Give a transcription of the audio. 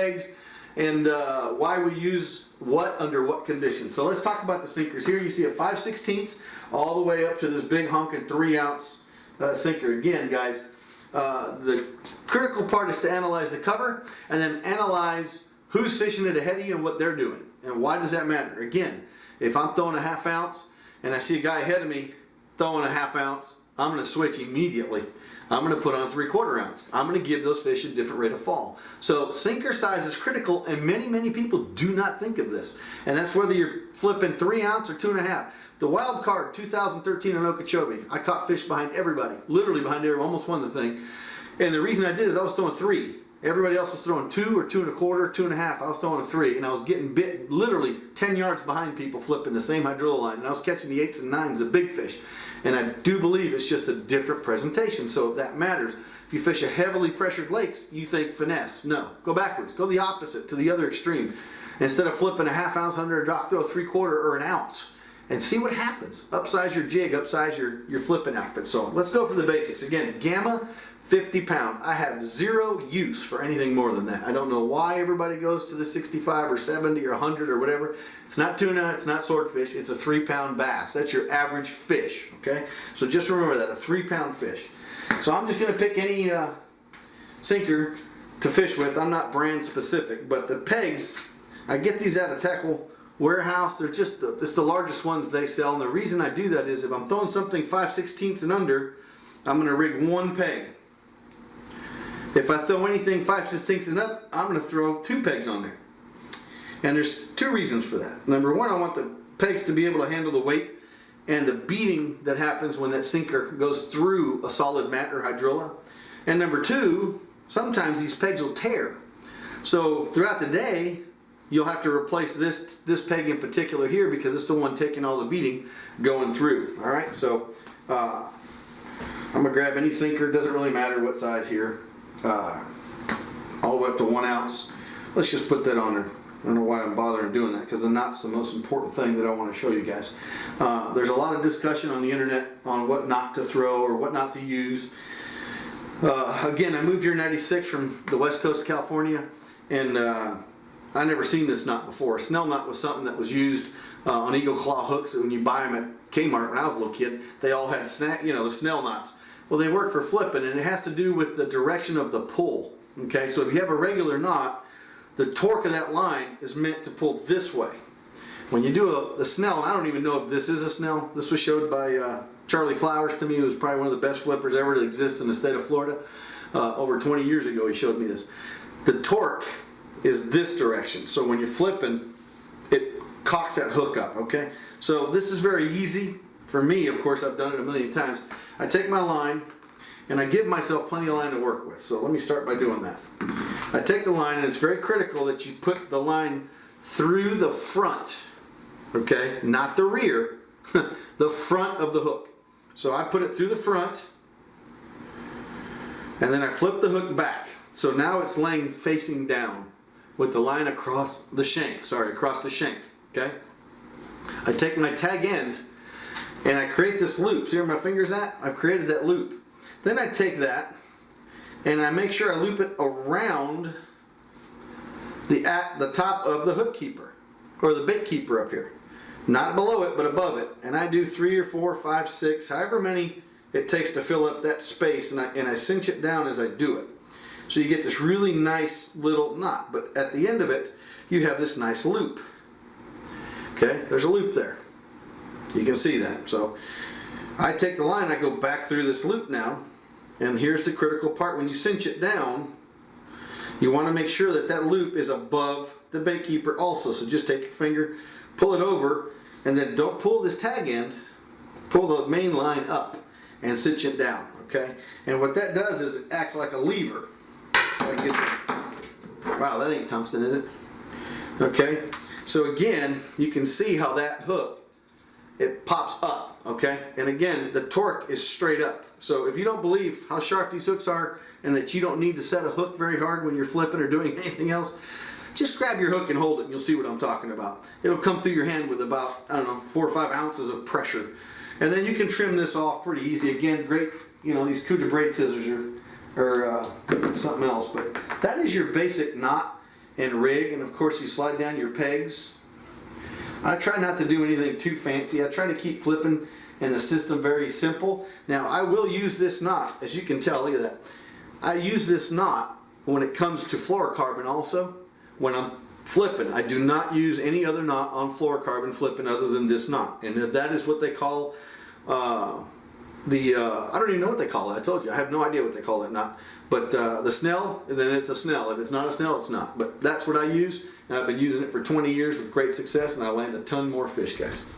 pegs, and why we use what under what conditions. So let's talk about the sinkers. Here you see a 5/16 all the way up to this big honking 3-ounce sinker. Again, guys, the critical part is to analyze the cover and then analyze who's fishing it ahead of you and what they're doing. And why does that matter? Again, if I'm throwing a 1/2 ounce and I see a guy ahead of me throwing a 1/2 ounce, I'm going to switch immediately. I'm going to put on 3/4 ounce. I'm going to give those fish a different rate of fall. So sinker size is critical, and many people do not think of this. And that's whether you're flipping 3 ounce or 2.5. The Wild Card 2013 in Okeechobee, I caught fish behind everybody, literally behind everyone, almost won the thing. And the reason I did is I was throwing 3. Everybody else was throwing 2 or 2.25, 2.5. I was throwing a 3, and I was getting bit literally 10 yards behind people flipping the same hydrilla line, and I was catching the 8s and 9s, the big fish. And I do believe it's just a different presentation, so that matters. If you fish a heavily pressured lakes, you think finesse. No, go backwards. Go the opposite, to the other extreme. Instead of flipping a 1/2 ounce under a drop, throw a 3/4 or an ounce and see what happens. Upsize your jig, upsize your flipping outfit. So let's go for the basics. Again, Gamma 50 pound. I have zero use for anything more than that. I don't know why everybody goes to the 65 or 70 or 100 or whatever. It's not tuna, it's not swordfish, it's a 3-pound bass. That's your average fish, okay? So just remember that, a 3-pound fish. So I'm just gonna pick any sinker to fish with. I'm not brand specific, but the pegs, I get these out of Tackle Warehouse. They're just it's the largest ones they sell, and the reason I do that is if I'm throwing something 5/16 and under, I'm gonna rig 1 peg. If I throw anything 5/16 and up, I'm going to throw 2 pegs on there. And there's 2 reasons for that. Number 1, I want the pegs to be able to handle the weight and the beating that happens when that sinker goes through a solid mat or hydrilla. And number 2, sometimes these pegs will tear. So throughout the day, you'll have to replace this peg in particular here because it's the one taking all the beating going through. All right, so I'm going to grab any sinker. Doesn't really matter what size here. All the way up to 1 ounce. Let's just put that on there. I don't know why I'm bothering doing that, because the knot's the most important thing that I want to show you guys. There's a lot of discussion on the internet on what knot to throw or what not to use. Again, I moved here in '96 from the west coast of California, and I never seen this knot before. A snell knot was something that was used on eagle claw hooks. When you buy them at Kmart when I was a little kid, they all had the snell knots. Well, they work for flipping, and it has to do with the direction of the pull. Okay, so if you have a regular knot, the torque of that line is meant to pull this way. When you do a snell, and I don't even know if this is a snell. This was showed by Charlie Flowers to me, who was probably one of the best flippers ever to exist in the state of Florida. Over 20 years ago, he showed me this. The torque is this direction, so when you're flipping, it cocks that hook up. Okay, so this is very easy for me. Of course, I've done it a million times. I take my line and I give myself plenty of line to work with. So let me start by doing that. I take the line, and it's very critical that you put the line through the front, okay? Not the rear, the front of the hook. So I put it through the front, and then I flip the hook back. So now it's laying facing down with the line across the shank, across the shank, okay? I take my tag end and I create this loop. See where my finger's at? I've created that loop. Then I take that and I make sure I loop it around the top of the hook keeper, or the bait keeper up here. Not below it, but above it. And I do 3 or 4, 5, 6, however many it takes to fill up that space, and I cinch it down as I do it. So you get this really nice little knot, but at the end of it, you have this nice loop. Okay, there's a loop there. You can see that. So I take the line, I go back through this loop now, and here's the critical part. When you cinch it down, you want to make sure that that loop is above the bait keeper also. So just take your finger, pull it over, and then don't pull this tag end, pull the main line up and cinch it down, okay? And what that does is it acts like a lever. Wow, that ain't tungsten, is it? Okay, so again, you can see how that hook, it pops up, okay? And again, the torque is straight up. So if you don't believe how sharp these hooks are and that you don't need to set a hook very hard when you're flipping or doing anything else, just grab your hook and hold it and you'll see what I'm talking about. It'll come through your hand with about, I don't know, 4 or 5 ounces of pressure. And then you can trim this off pretty easy. Again, great, you know, these coup de braid scissors or something else. But that is your basic knot. and rig, and of course you slide down your pegs. I try not to do anything too fancy. I try to keep flipping and the system very simple. Now I will use this knot, as you can tell, look at that. I use this knot when it comes to fluorocarbon also. When I'm flipping, I do not use any other knot on fluorocarbon flipping other than this knot. And that is what they call I don't even know what they call it. I told you, I have no idea what they call that knot. But the Snell, and then it's a Snell. If it's not a Snell, it's not. But that's what I use, and I've been using it for 20 years with great success, and I land a ton more fish, guys.